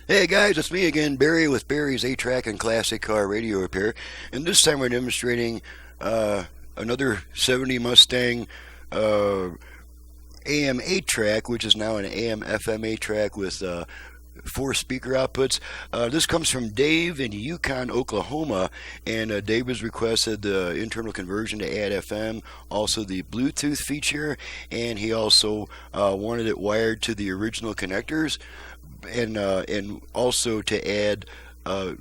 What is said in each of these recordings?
Hey guys, it's me again, Barry with Barry's 8-Track and Classic Car Radio Repair. And this time we're demonstrating another 70 Mustang AM-8 track, which is now an AM-FM 8-track with 4 speaker outputs. This comes from Dave in Yukon, Oklahoma, and Dave has requested the internal conversion to add FM, also the Bluetooth feature, and he also wanted it wired to the original connectors, and also to add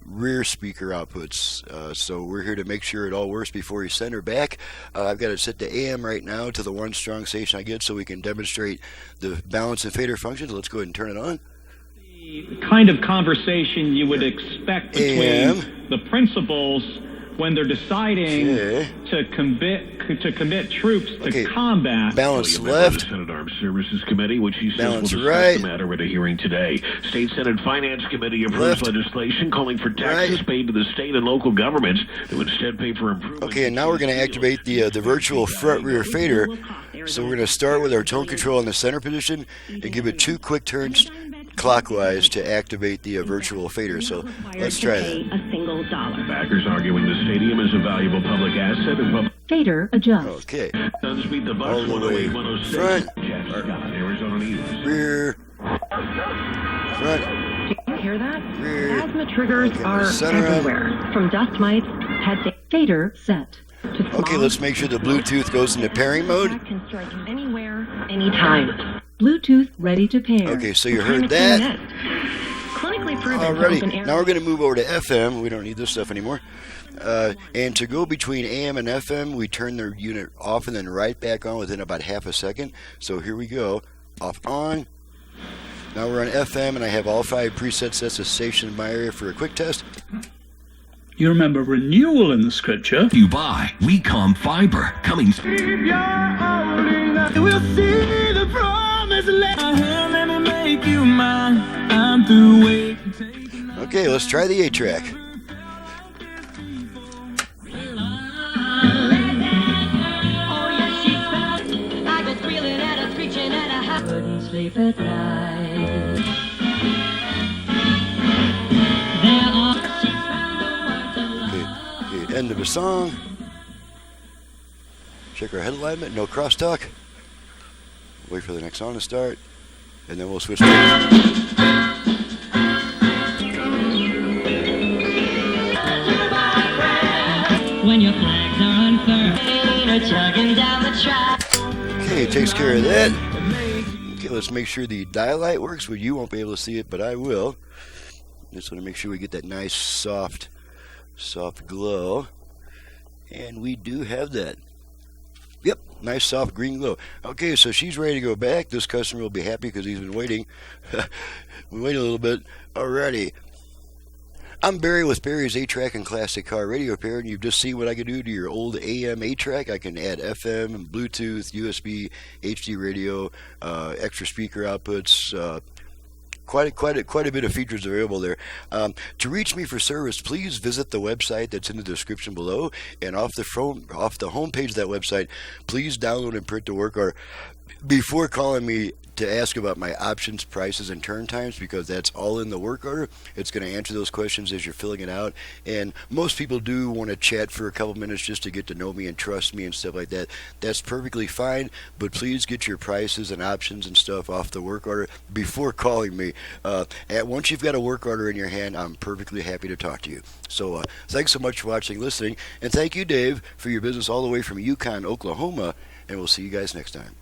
rear speaker outputs. So we're here to make sure it all works before you send her back. I've got it set to AM right now to the one strong station I get so we can demonstrate the balance and fader functions. Let's go ahead and turn it on. The kind of conversation you would expect between the principals when they're deciding to commit troops to combat. Balance left. The Senate Armed Services Committee, which he says Balance will discuss right. the matter at a hearing today. State Senate Finance Committee approves legislation calling for taxes paid to the state and local governments to instead pay for improvements. Okay, and now we're going to activate the virtual front-rear fader. So we're going to start with our tone control in the center position and give it 2 quick turns clockwise to activate the virtual fader. So let's try that. A single dollar. Backers arguing the stadium is a valuable public asset and Fader adjust. Okay. Suns beat the All Bucks the way 108-106. front, Jeff Scott, Arizona News. rear, front, Do you hear that? rear. Asthma triggers Okay, are center 'em. everywhere. From dust mites, head to fader set. Okay, let's make sure the Bluetooth goes into pairing mode. Can strike anywhere, anytime. Bluetooth ready to pair. Okay, so you heard that. Clinically proven. Alrighty, now we're going to move over to FM. We don't need this stuff anymore. And to go between AM and FM, we turn the unit off and then right back on within about half a second. So here we go. Off, on. Now we're on FM, and I have all 5 preset sets of station in my area for a quick test. You remember renewal in the scripture. You buy WeCom Fiber coming soon. We'll see the promised land. Let me make you mine. I'm through waiting. Okay, let's try the 8-track. Couldn't sleep at night. Okay, end of a song. Check our head alignment, no crosstalk. Wait for the next song to start, and then we'll switch to When your flags are unfurled, chugging down the track. Okay, it takes care of that. Okay, let's make sure the dial light works. Well, you won't be able to see it, but I will. Just want to make sure we get that nice, soft glow. And we do have that. Yep, nice, soft green glow. Okay, so she's ready to go back. This customer will be happy because he's been waiting. We wait a little bit. Alrighty. I'm Barry with Barry's 8-Track and Classic Car Radio Repair, and you've just seen what I can do to your old AM 8-track. I can add FM, Bluetooth, USB, HD radio, extra speaker outputs, quite a bit of features available there. To reach me for service, please visit the website that's in the description below, and off the home page of that website, please download and print the work order before calling me to ask about my options, prices, and turn times, because that's all in the work order. It's going to answer those questions as you're filling it out. And most people do want to chat for a couple minutes just to get to know me and trust me and stuff like that. That's perfectly fine, but please get your prices and options and stuff off the work order before calling me. Once you've got a work order in your hand, I'm perfectly happy to talk to you. So thanks so much for watching, listening, and thank you, Dave, for your business all the way from Yukon, Oklahoma, and we'll see you guys next time.